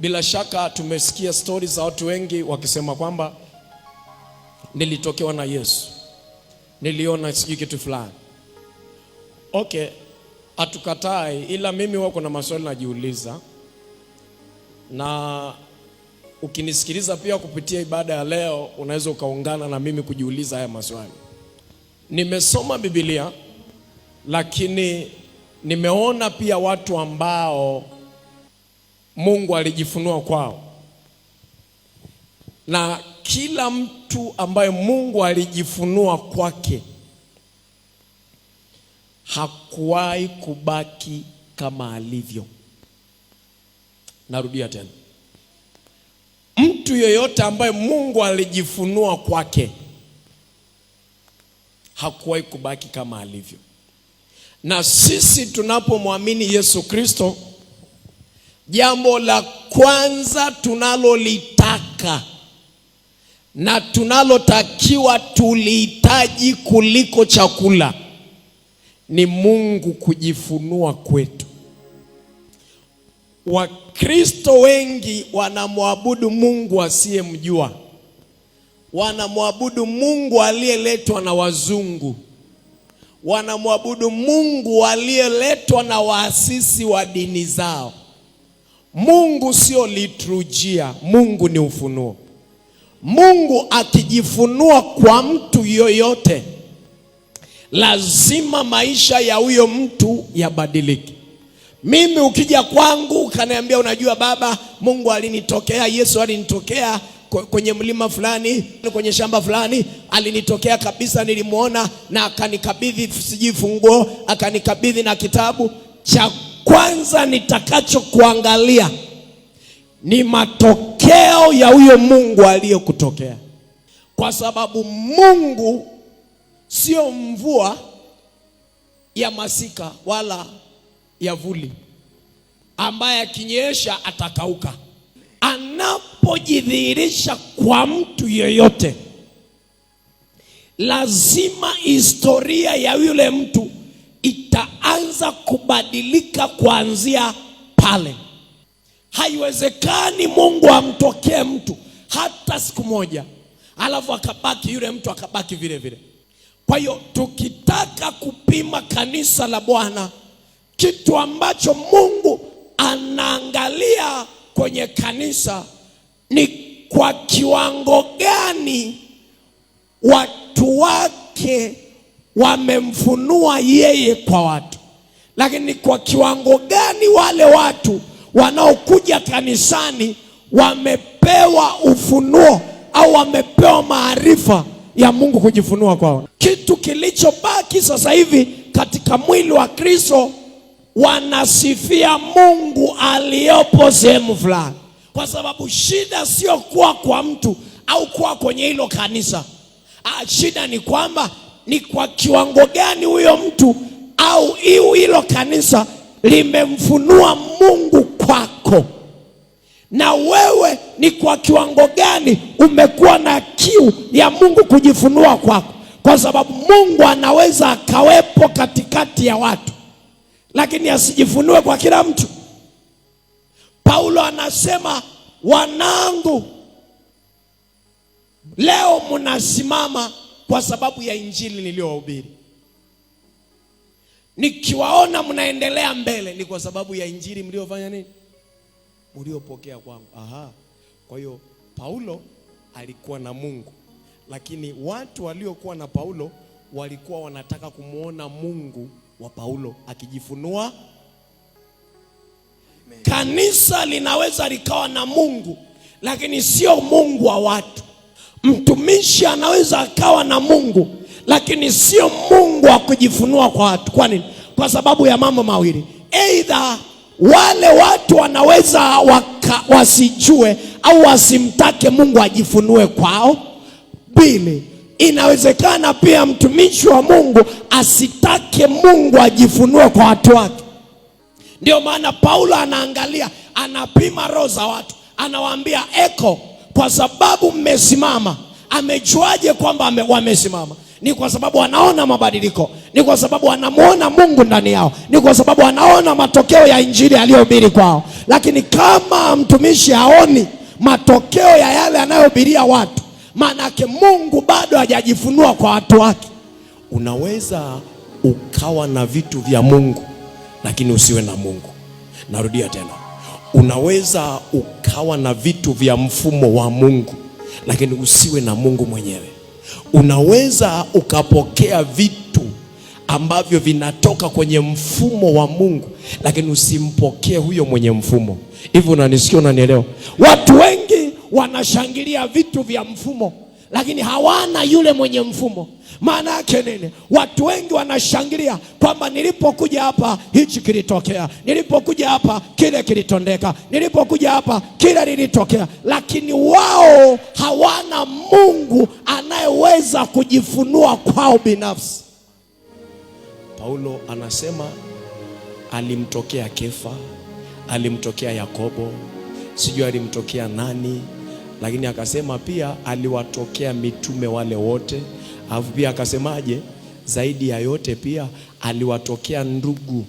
Bila shaka tumesikia stori za watu wengi wakisema kwamba nilitokewa na Yesu, niliona sijui kitu fulani. Okay, hatukatai, ila mimi wako na maswali najiuliza, na ukinisikiliza pia kupitia ibada ya leo unaweza ukaungana na mimi kujiuliza haya maswali. Nimesoma Biblia, lakini nimeona pia watu ambao Mungu alijifunua kwao, na kila mtu ambaye Mungu alijifunua kwake hakuwahi kubaki kama alivyo. Narudia tena, mtu yeyote ambaye Mungu alijifunua kwake hakuwahi kubaki kama alivyo. Na sisi tunapomwamini Yesu Kristo, jambo la kwanza tunalolitaka na tunalotakiwa tulihitaji kuliko chakula ni Mungu kujifunua kwetu. Wakristo wengi wanamwabudu Mungu asiyemjua. Wanamwabudu Mungu aliyeletwa na wazungu. Wanamwabudu Mungu aliyeletwa na waasisi wa dini zao. Mungu sio liturujia, Mungu ni ufunuo. Mungu akijifunua kwa mtu yoyote, lazima maisha ya huyo mtu yabadilike. Mimi ukija kwangu ukaniambia, unajua baba, Mungu alinitokea, Yesu alinitokea kwenye mlima fulani, kwenye shamba fulani, alinitokea kabisa, nilimuona na akanikabidhi sijui funguo, akanikabidhi na kitabu. Cha kwanza nitakacho kuangalia ni matokeo ya huyo Mungu aliyokutokea. Kwa sababu Mungu sio mvua ya masika wala ya vuli ambaye akinyesha atakauka. Anapojidhihirisha kwa mtu yeyote, lazima historia ya yule mtu itaanza kubadilika kuanzia pale. Haiwezekani Mungu amtokee mtu hata siku moja alafu akabaki yule mtu akabaki vile vile. Kwa hiyo tukitaka kupima kanisa la Bwana, kitu ambacho Mungu anaangalia kwenye kanisa ni kwa kiwango gani watu wake wamemfunua yeye kwa watu. Lakini kwa kiwango gani wale watu wanaokuja kanisani wamepewa ufunuo au wamepewa maarifa ya Mungu kujifunua kwao. Kitu kilichobaki sasa hivi katika mwili wa Kristo, wanasifia Mungu aliyopo sehemu fulani. Kwa sababu shida sio kuwa kwa mtu au kuwa kwenye hilo kanisa. Shida ni kwamba ni kwa kiwango gani huyo mtu au hilo kanisa limemfunua Mungu kwako. Na wewe ni kwa kiwango gani umekuwa na kiu ya Mungu kujifunua kwako. Kwa sababu Mungu anaweza akawepo katikati ya watu, lakini asijifunue kwa kila mtu. Paulo anasema, wanangu, leo mnasimama kwa sababu ya injili niliyohubiri. Nikiwaona mnaendelea mbele ni kwa sababu ya injili mliofanya nini? Mliopokea kwangu. Kwa hiyo Paulo alikuwa na Mungu, lakini watu waliokuwa na Paulo walikuwa wanataka kumuona Mungu wa Paulo akijifunua. Kanisa linaweza likawa na Mungu, lakini sio Mungu wa watu. Mtumishi anaweza akawa na Mungu, lakini sio Mungu wa kujifunua kwa watu. Kwa nini? Kwa sababu ya mambo mawili. Either wale watu wanaweza wasijue au wasimtake Mungu ajifunue kwao. Pili, inawezekana pia mtumishi wa Mungu asitake Mungu ajifunue kwa watu wake. Ndio maana Paulo anaangalia, anapima roho za watu, anawaambia kwa sababu mmesimama. Amejuaje kwamba wamesimama? Ni kwa sababu wanaona mabadiliko, ni kwa sababu wanamuona Mungu ndani yao, ni kwa sababu wanaona matokeo ya injili aliyohubiri kwao. Lakini kama mtumishi haoni matokeo ya yale anayohubiria watu, maana yake Mungu bado hajajifunua kwa watu wake. Unaweza ukawa na vitu vya Mungu lakini usiwe na Mungu. Narudia tena, unaweza ukawa na vitu vya mfumo wa Mungu lakini usiwe na Mungu mwenyewe. Unaweza ukapokea vitu ambavyo vinatoka kwenye mfumo wa Mungu lakini usimpokee huyo mwenye mfumo. Hivi unanisikia, unanielewa? Watu wengi wanashangilia vitu vya mfumo lakini hawana yule mwenye mfumo. Maana yake nini? Watu wengi wanashangilia kwamba nilipokuja hapa hichi kilitokea, nilipokuja hapa kile kilitondeka, nilipokuja hapa kile lilitokea, lakini wao hawana Mungu anayeweza kujifunua kwao binafsi. Paulo anasema alimtokea Kefa, alimtokea Yakobo, sijui alimtokea nani, lakini akasema pia aliwatokea mitume wale wote. Alafu pia akasemaje? Zaidi ya yote pia aliwatokea ndugu.